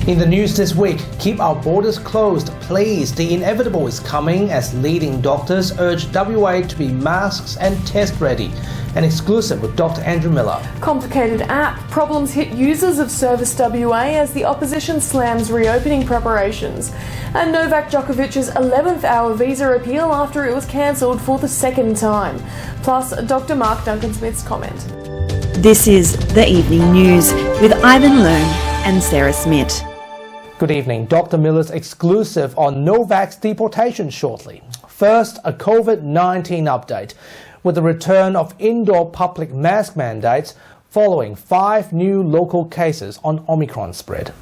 In the news this week, keep our borders closed, please. The inevitable is coming as leading doctors urge WA to be masks and test ready. An exclusive with Dr. Andrew Miller. Complicated app. Problems hit users of ServiceWA as the opposition slams reopening preparations. And Novak Djokovic's 11th hour visa appeal after it was cancelled for the second time. Plus, Dr. Mark Duncan-Smith's comment. This is The Evening News with Ivan Learn and Sarah Smith. Good evening. Dr. Miller's exclusive on Novak's deportation shortly. First, a COVID-19 update with the return of indoor public mask mandates following 5 new local cases on Omicron spread.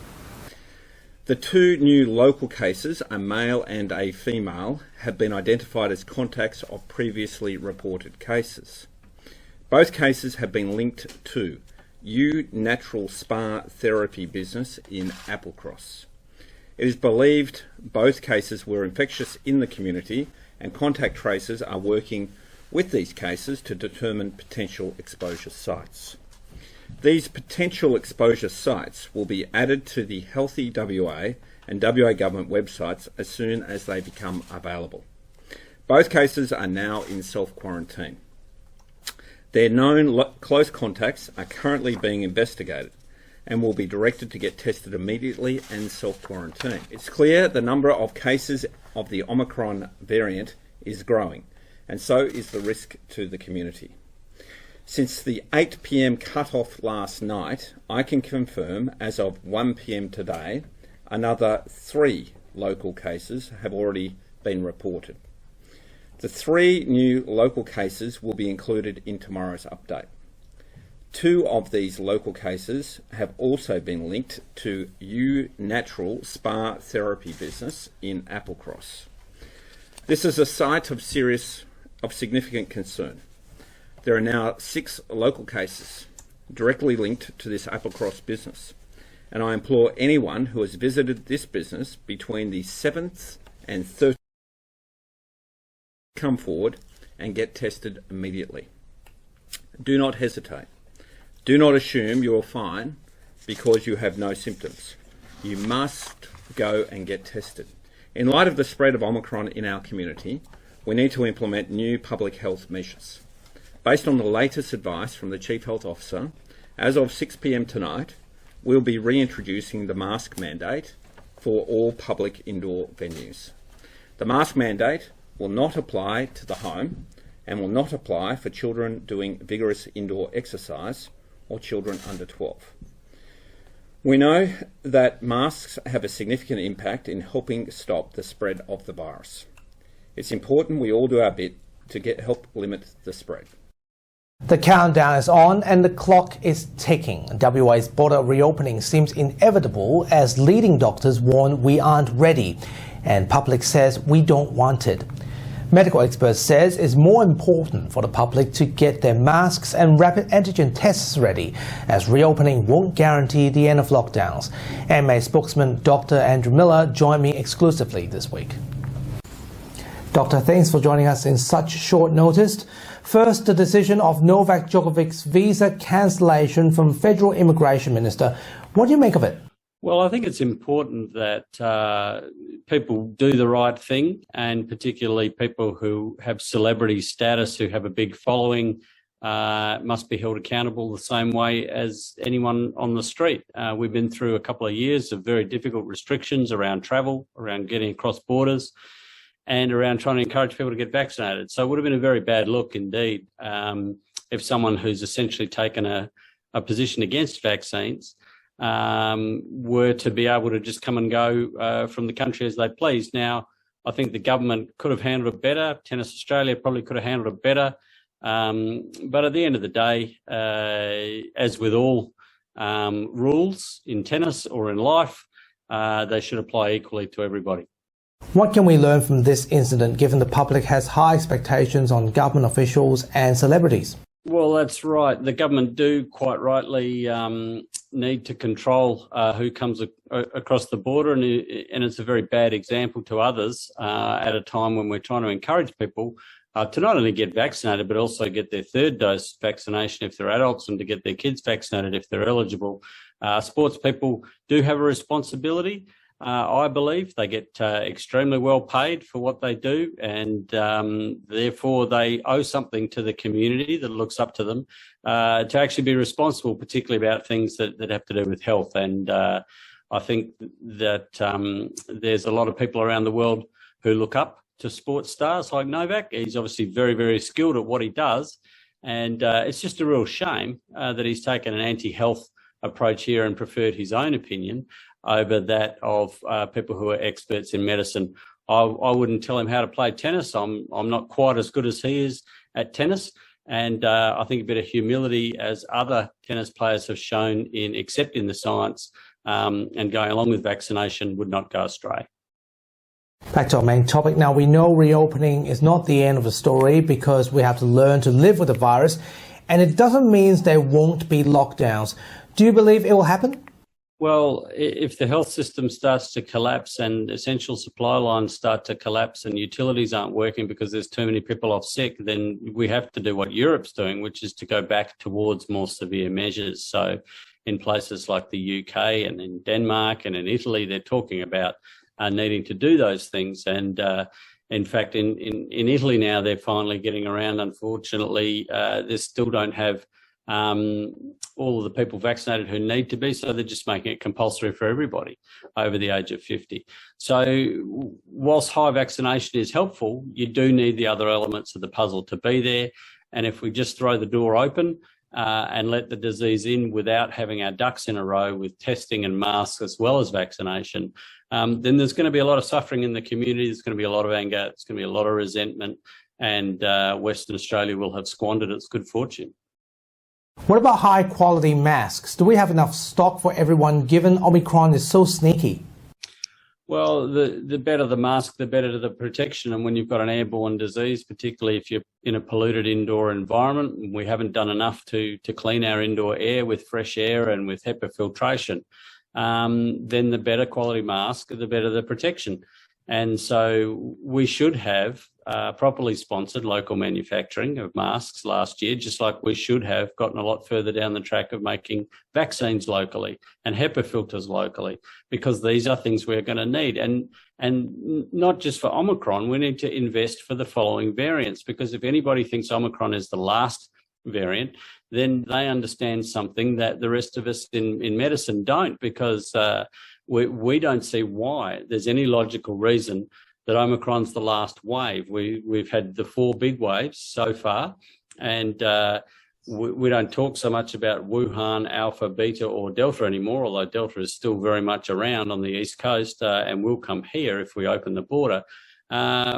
The 2 new local cases, a male and a female, have been identified as contacts of previously reported cases. Both cases have been linked to natural spa therapy business in Applecross. It is believed both cases were infectious in the community, and contact tracers are working with these cases to determine potential exposure sites. These potential exposure sites will be added to the Healthy WA and WA government websites as soon as they become available. Both cases are now in self-quarantine. Their known close contacts are currently being investigated and will be directed to get tested immediately and self-quarantine. It's clear the number of cases of the Omicron variant is growing, and so is the risk to the community. Since the 8 p.m. cut-off last night, I can confirm as of 1 p.m. today, another 3 local cases have already been reported. The 3 new local cases will be included in tomorrow's update. 2 of these local cases have also been linked to natural spa therapy business in Applecross. This is a site of significant concern. There are now 6 local cases directly linked to this Applecross business, and I implore anyone who has visited this business between the 7th and 13th come forward and get tested immediately. Do not hesitate. Do not assume you're fine because you have no symptoms. You must go and get tested. In light of the spread of Omicron in our community, we need to implement new public health measures. Based on the latest advice from the Chief Health Officer, as of 6 p.m. tonight, we'll be reintroducing the mask mandate for all public indoor venues. The mask mandate will not apply to the home and will not apply for children doing vigorous indoor exercise or children under 12. We know that masks have a significant impact in helping stop the spread of the virus. It's important we all do our bit to help limit the spread. The countdown is on and the clock is ticking. WA's border reopening seems inevitable as leading doctors warn we aren't ready, and public says we don't want it. Medical experts says it's more important for the public to get their masks and rapid antigen tests ready, as reopening won't guarantee the end of lockdowns. AMA spokesman Dr. Andrew Miller joined me exclusively this week. Doctor, thanks for joining us in such short notice. First, the decision of Novak Djokovic's visa cancellation from Federal Immigration Minister. What do you make of it? Well, I think it's important that people do the right thing, and particularly people who have celebrity status, who have a big following, must be held accountable the same way as anyone on the street. We've been through a couple of years of very difficult restrictions around travel, around getting across borders, and around trying to encourage people to get vaccinated. So it would have been a very bad look indeed if someone who's essentially taken a position against vaccines were to be able to just come and go from the country as they please. Now, I think the government could have handled it better. Tennis Australia probably could have handled it better. But at the end of the day, as with all rules in tennis or in life, they should apply equally to everybody. What can we learn from this incident, given the public has high expectations on government officials and celebrities? Well, that's right. The government do quite rightly need to control who comes across the border, and it's a very bad example to others at a time when we're trying to encourage people to not only get vaccinated, but also get their third dose vaccination if they're adults, and to get their kids vaccinated if they're eligible. Sports people do have a responsibility. I believe they get extremely well paid for what they do, and therefore they owe something to the community that looks up to them to actually be responsible, particularly about things that have to do with health. And I think that there's a lot of people around the world who look up to sports stars like Novak. He's obviously very, very skilled at what he does, and it's just a real shame that he's taken an anti-health approach here and preferred his own opinion over that of people who are experts in medicine. I wouldn't tell him how to play tennis. I'm not quite as good as he is at tennis. And I think a bit of humility, as other tennis players have shown in accepting the science and going along with vaccination, would not go astray. Back to our main topic now. We know reopening is not the end of the story because we have to learn to live with the virus, and it doesn't mean there won't be lockdowns. Do you believe it will happen? Well, if the health system starts to collapse and essential supply lines start to collapse and utilities aren't working because there's too many people off sick, then we have to do what Europe's doing, which is to go back towards more severe measures. So in places like the UK and in Denmark and in Italy, they're talking about needing to do those things. And in fact, in Italy now, they're finally getting around. Unfortunately, they still don't have all of the people vaccinated who need to be, so they're just making it compulsory for everybody over the age of 50. So whilst high vaccination is helpful, you do need the other elements of the puzzle to be there. And if we just throw the door open and let the disease in without having our ducks in a row with testing and masks as well as vaccination, then there's going to be a lot of suffering in the community. There's going to be a lot of anger. There's going to be a lot of resentment, and Western Australia will have squandered its good fortune. What about high quality masks? Do we have enough stock for everyone given Omicron is so sneaky? Well, the better the mask, the better the protection. And when you've got an airborne disease, particularly if you're in a polluted indoor environment, we haven't done enough to clean our indoor air with fresh air and with HEPA filtration, then the better quality mask, the better the protection. And so we should have properly sponsored local manufacturing of masks last year, just like we should have gotten a lot further down the track of making vaccines locally and HEPA filters locally, because these are things we're going to need. And not just for Omicron, we need to invest for the following variants, because if anybody thinks Omicron is the last variant, then they understand something that the rest of us in medicine don't, because we don't see why there's any logical reason that Omicron's the last wave. We've had the 4 big waves so far, and we don't talk so much about Wuhan, Alpha, Beta or Delta anymore, although Delta is still very much around on the East Coast and will come here if we open the border.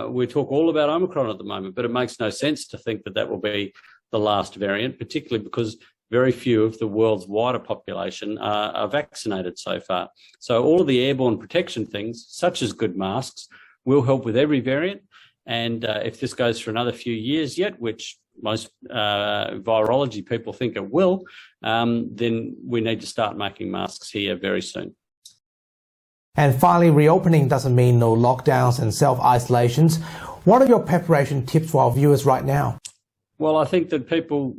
We talk all about Omicron at the moment, but it makes no sense to think that will be the last variant, particularly because very few of the world's wider population are vaccinated so far. So all of the airborne protection things, such as good masks, will help with every variant. And if this goes for another few years yet, which most virology people think it will, then we need to start making masks here very soon. And finally, reopening doesn't mean no lockdowns and self-isolations. What are your preparation tips for our viewers right now? Well, I think that people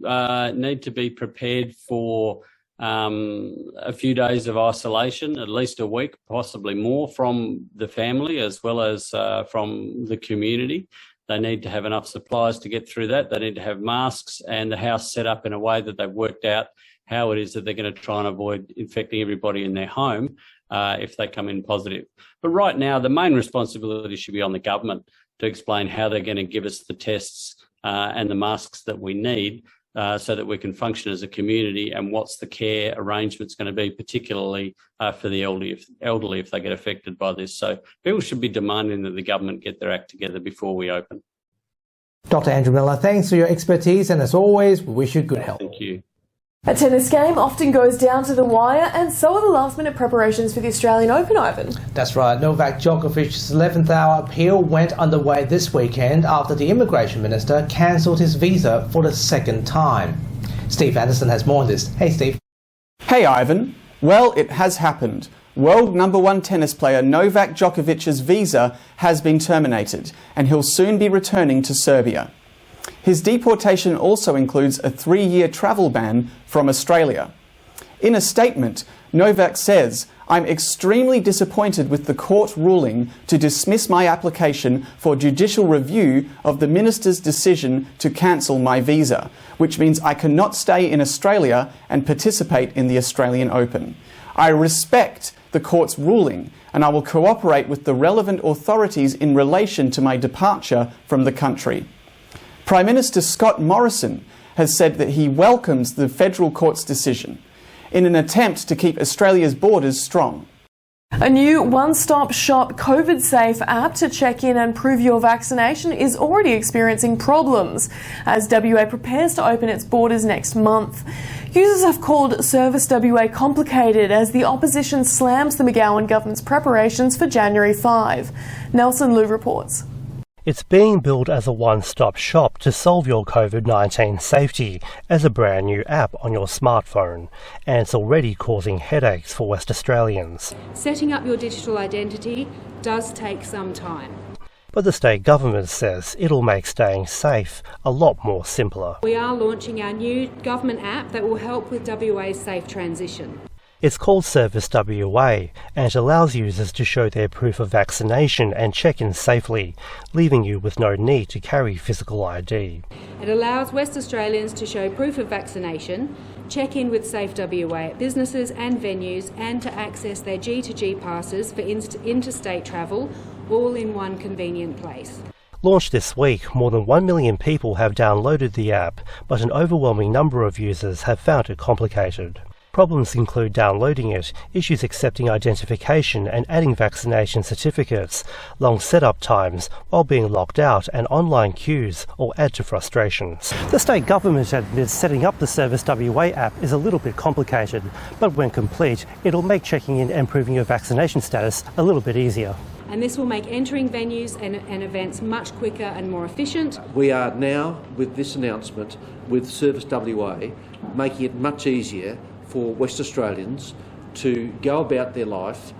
need to be prepared for a few days of isolation, at least a week, possibly more, from the family as well as from the community. They need to have enough supplies to get through that. They need to have masks and the house set up in a way that they've worked out how it is that they're going to try and avoid infecting everybody in their home if they come in positive. But right now, the main responsibility should be on the government to explain how they're going to give us the tests and the masks that we need so that we can function as a community, and what's the care arrangements going to be, particularly for the elderly if they get affected by this. So people should be demanding that the government get their act together before we open. Dr. Andrew Miller, thanks for your expertise, and as always, we wish you good health. Thank you. A tennis game often goes down to the wire, and so are the last-minute preparations for the Australian Open, Ivan. That's right. Novak Djokovic's 11th hour appeal went underway this weekend after the immigration minister cancelled his visa for the second time. Steve Anderson has more on this. Hey, Steve. Hey, Ivan. Well, it has happened. World #1 tennis player Novak Djokovic's visa has been terminated, and he'll soon be returning to Serbia. His deportation also includes a 3-year travel ban from Australia. In a statement, Novak says, "I'm extremely disappointed with the court ruling to dismiss my application for judicial review of the minister's decision to cancel my visa, which means I cannot stay in Australia and participate in the Australian Open. I respect the court's ruling and I will cooperate with the relevant authorities in relation to my departure from the country." Prime Minister Scott Morrison has said that he welcomes the federal court's decision in an attempt to keep Australia's borders strong. A new one-stop shop COVID-safe app to check in and prove your vaccination is already experiencing problems as WA prepares to open its borders next month. Users have called ServiceWA complicated as the opposition slams the McGowan government's preparations for January 5. Nelson Liu reports. It's being billed as a one-stop shop to solve your COVID-19 safety as a brand new app on your smartphone, and it's already causing headaches for West Australians. Setting up your digital identity does take some time. But the state government says it'll make staying safe a lot more simpler. We are launching our new government app that will help with WA's safe transition. It's called ServiceWA and it allows users to show their proof of vaccination and check in safely, leaving you with no need to carry physical ID. It allows West Australians to show proof of vaccination, check in with Safe WA at businesses and venues, and to access their G2G passes for interstate travel, all in one convenient place. Launched this week, more than 1 million people have downloaded the app, but an overwhelming number of users have found it complicated. Problems include downloading it, issues accepting identification and adding vaccination certificates, long setup times while being locked out, and online queues all add to frustrations. The state government admits setting up the ServiceWA app is a little bit complicated, but when complete, it'll make checking in and proving your vaccination status a little bit easier. And this will make entering venues and events much quicker and more efficient. We are now, with this announcement, with ServiceWA, making it much easier for West Australians to go about their life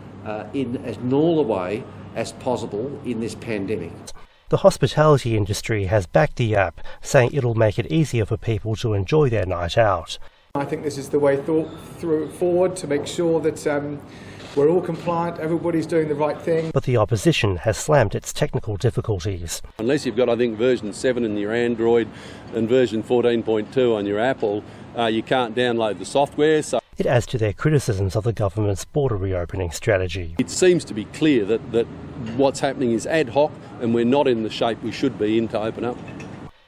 in as normal a way as possible in this pandemic. The hospitality industry has backed the app, saying it'll make it easier for people to enjoy their night out. I think this is the way forward to make sure that we're all compliant, everybody's doing the right thing. But the opposition has slammed its technical difficulties. Unless you've got, I think, version 7 in your Android and version 14.2 on your Apple, you can't download the software. So it adds to their criticisms of the government's border reopening strategy. it seems to be clear that what's happening is ad hoc and we're not in the shape we should be in to open up.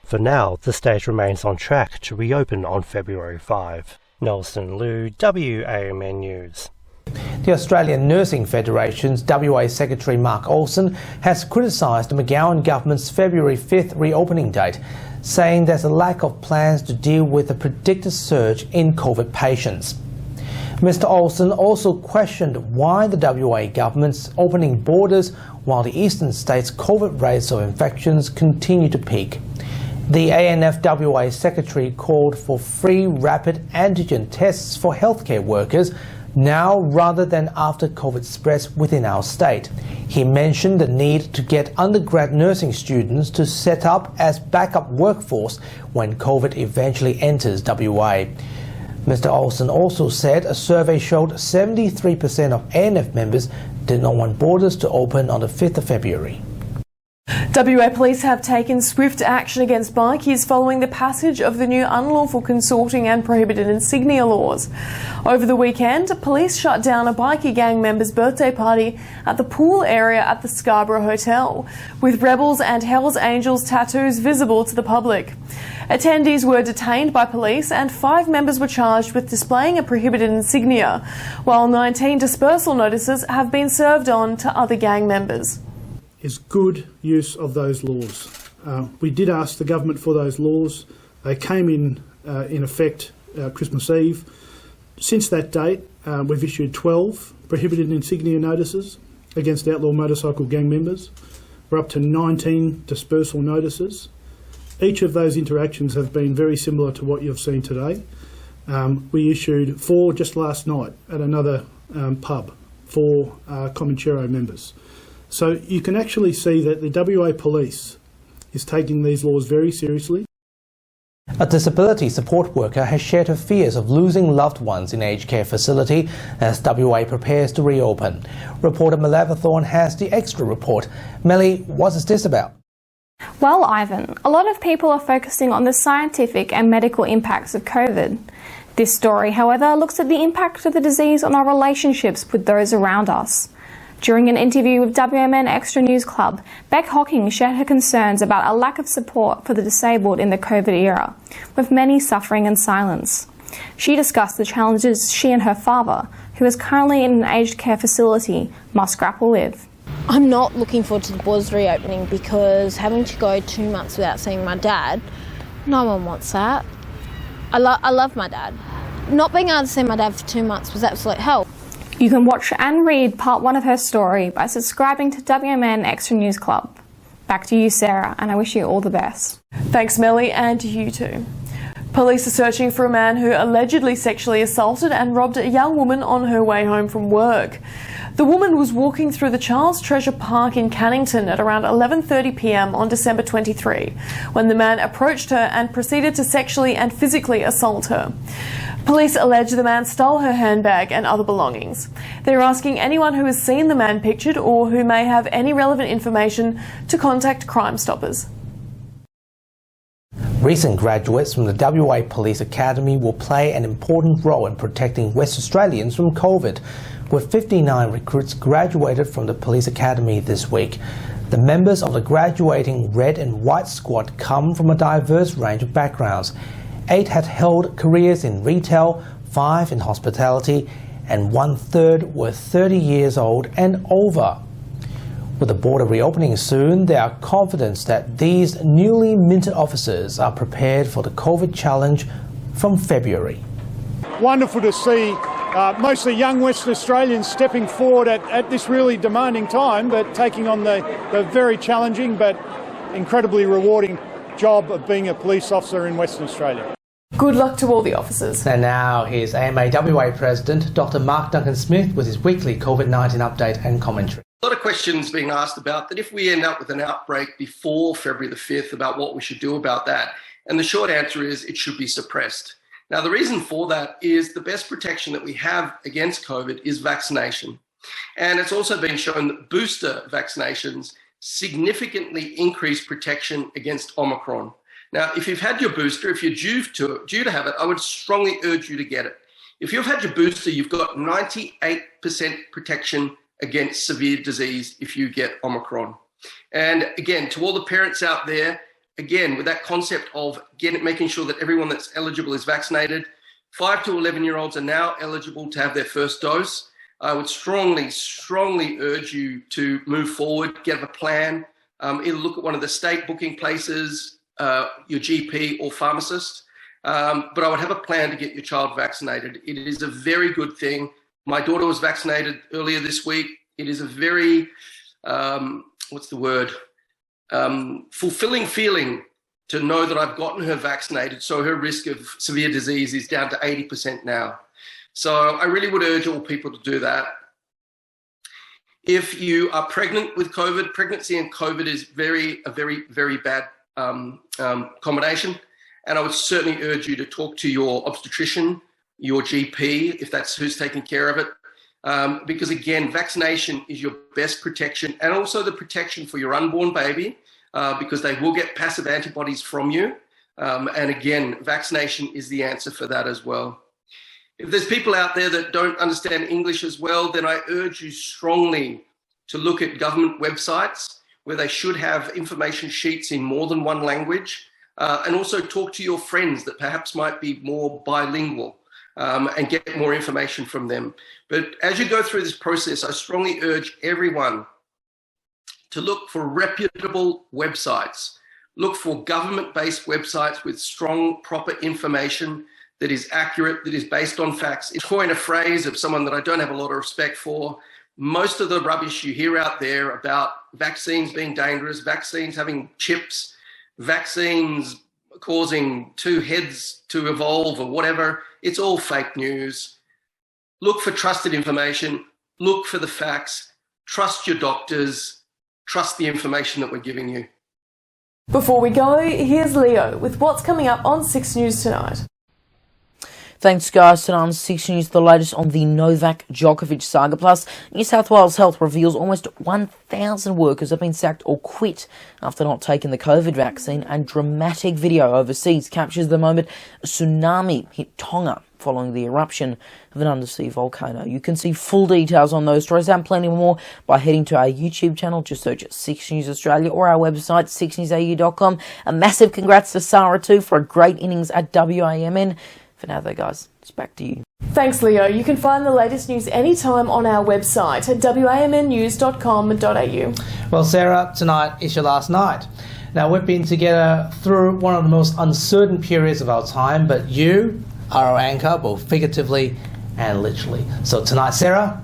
For now, the state remains on track to reopen on February 5. Nelson Liu, WAMN News. The Australian Nursing Federation's WA Secretary Mark Olsen has criticised the McGowan government's February 5th reopening date, saying there's a lack of plans to deal with the predicted surge in COVID patients. Mr Olsen also questioned why the WA government's opening borders while the eastern states' COVID rates of infections continue to peak. The ANFWA Secretary called for free rapid antigen tests for healthcare workers now rather than after COVID spreads within our state. He mentioned the need to get undergrad nursing students to set up as backup workforce when COVID eventually enters WA. Mr Olsen also said a survey showed 73% of ANF members did not want borders to open on the 5th of February. WA police have taken swift action against bikies following the passage of the new unlawful consorting and prohibited insignia laws. Over the weekend, police shut down a bikie gang member's birthday party at the pool area at the Scarborough Hotel, with Rebels and Hells Angels tattoos visible to the public. Attendees were detained by police and 5 members were charged with displaying a prohibited insignia, while 19 dispersal notices have been served on to other gang members. Is good use of those laws. We did ask the government for those laws. They came in effect Christmas Eve. Since that date, we've issued 12 prohibited insignia notices against outlaw motorcycle gang members. We're up to 19 dispersal notices. Each of those interactions have been very similar to what you've seen today. We issued 4 just last night at another pub for Comanchero members. So you can actually see that the WA Police is taking these laws very seriously. A disability support worker has shared her fears of losing loved ones in aged care facility as WA prepares to reopen. Reporter Meleva Thorne has the extra report. Melly, what is this about? Well, Ivan, a lot of people are focusing on the scientific and medical impacts of COVID. This story, however, looks at the impact of the disease on our relationships with those around us. During an interview with WMN Extra News Club, Beck Hocking shared her concerns about a lack of support for the disabled in the COVID era, with many suffering in silence. She discussed the challenges she and her father, who is currently in an aged care facility, must grapple with. I'm not looking forward to the borders reopening because having to go 2 months without seeing my dad, no one wants that. I love my dad. Not being able to see my dad for 2 months was absolute hell. You can watch and read part 1 of her story by subscribing to WMN Extra News Club. Back to you, Sarah, and I wish you all the best. Thanks, Melly, and to you too. Police are searching for a man who allegedly sexually assaulted and robbed a young woman on her way home from work. The woman was walking through the Charles Treasure Park in Cannington at around 11:30 p.m. on December 23, when the man approached her and proceeded to sexually and physically assault her. Police allege the man stole her handbag and other belongings. They're asking anyone who has seen the man pictured or who may have any relevant information to contact Crime Stoppers. Recent graduates from the WA Police Academy will play an important role in protecting West Australians from COVID, with 59 recruits graduated from the Police Academy this week. The members of the graduating Red and White Squad come from a diverse range of backgrounds. 8 had held careers in retail, 5 in hospitality, and 1/3 were 30 years old and over. With the border reopening soon, there are confidence that these newly minted officers are prepared for the COVID challenge from February. Wonderful to see mostly young Western Australians stepping forward at this really demanding time, but taking on the very challenging but incredibly rewarding job of being a police officer in Western Australia. Good luck to all the officers. And now here's AMA WA President Dr. Mark Duncan-Smith with his weekly COVID-19 update and commentary. A lot of questions being asked about that if we end up with an outbreak before February the 5th, about what we should do about that. And the short answer is it should be suppressed. Now, the reason for that is the best protection that we have against COVID is vaccination. And it's also been shown that booster vaccinations significantly increase protection against Omicron. Now, if you've had your booster, if you're due to have it, I would strongly urge you to get it. If you've had your booster, you've got 98% protection against severe disease if you get Omicron. And again, to all the parents out there, again, with that concept of making sure that everyone that's eligible is vaccinated, 5 to 11-year-olds are now eligible to have their first dose. I would strongly urge you to move forward, get a plan, either look at one of the state booking places, your GP or pharmacist, but I would have a plan to get your child vaccinated. It is a very good thing. My daughter was vaccinated earlier this week. It is a very, fulfilling feeling to know that I've gotten her vaccinated, so her risk of severe disease is down to 80% now. So I really would urge all people to do that. If you are pregnant with COVID, pregnancy and COVID is a very, very bad combination. And I would certainly urge you to talk to your obstetrician, your GP, if that's who's taking care of it. Because again, vaccination is your best protection, and also the protection for your unborn baby, because they will get passive antibodies from you. And again, vaccination is the answer for that as well. If there's people out there that don't understand English as well, then I urge you strongly to look at government websites where they should have information sheets in more than one language, and also talk to your friends that perhaps might be more bilingual, and get more information from them. But as you go through this process, I strongly urge everyone to look for reputable websites. Look for government-based websites with strong, proper information that is accurate, that is based on facts. It's coin a phrase of someone that I don't have a lot of respect for. Most of the rubbish you hear out there about vaccines being dangerous, vaccines having chips, vaccines causing 2 heads to evolve or whatever, it's all fake news. Look for trusted information, look for the facts, trust your doctors, trust the information that we're giving you. Before we go, here's Leo with what's coming up on 6 News tonight. Thanks, guys. Tonight on 6 News, the latest on the Novak Djokovic saga. Plus, New South Wales Health reveals almost 1,000 workers have been sacked or quit after not taking the COVID vaccine. And dramatic video overseas captures the moment a tsunami hit Tonga following the eruption of an undersea volcano. You can see full details on those stories and plenty more by heading to our YouTube channel. Just search 6 News Australia or our website, 6newsau.com. A massive congrats to Sarah too for a great innings at WAMN. For now though, guys, it's back to you. Thanks, Leo. You can find the latest news anytime on our website at wamnnews.com.au. Well, Sarah, tonight is your last night. Now, we've been together through one of the most uncertain periods of our time, but you are our anchor, both figuratively and literally. So tonight, Sarah,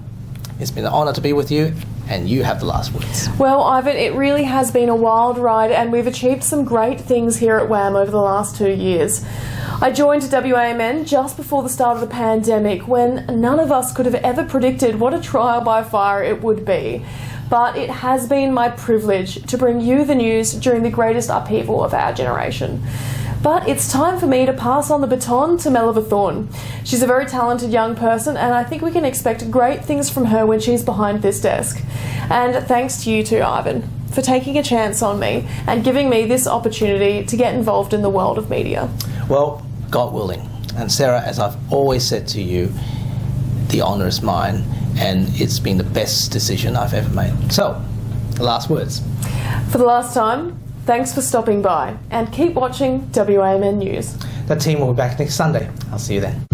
it's been an honour to be with you, and you have the last words. Well, Ivan, it really has been a wild ride, and we've achieved some great things here at WAM over the last 2 years. I joined WAMN just before the start of the pandemic, when none of us could have ever predicted what a trial by fire it would be. But it has been my privilege to bring you the news during the greatest upheaval of our generation. But it's time for me to pass on the baton to Melissa Thorne. She's a very talented young person, and I think we can expect great things from her when she's behind this desk. And thanks to you too, Ivan, for taking a chance on me and giving me this opportunity to get involved in the world of media. Well, God willing. And Sarah, as I've always said to you, the honour is mine, and it's been the best decision I've ever made. So, the last words. For the last time, thanks for stopping by, and keep watching WAMN News. The team will be back next Sunday. I'll see you then.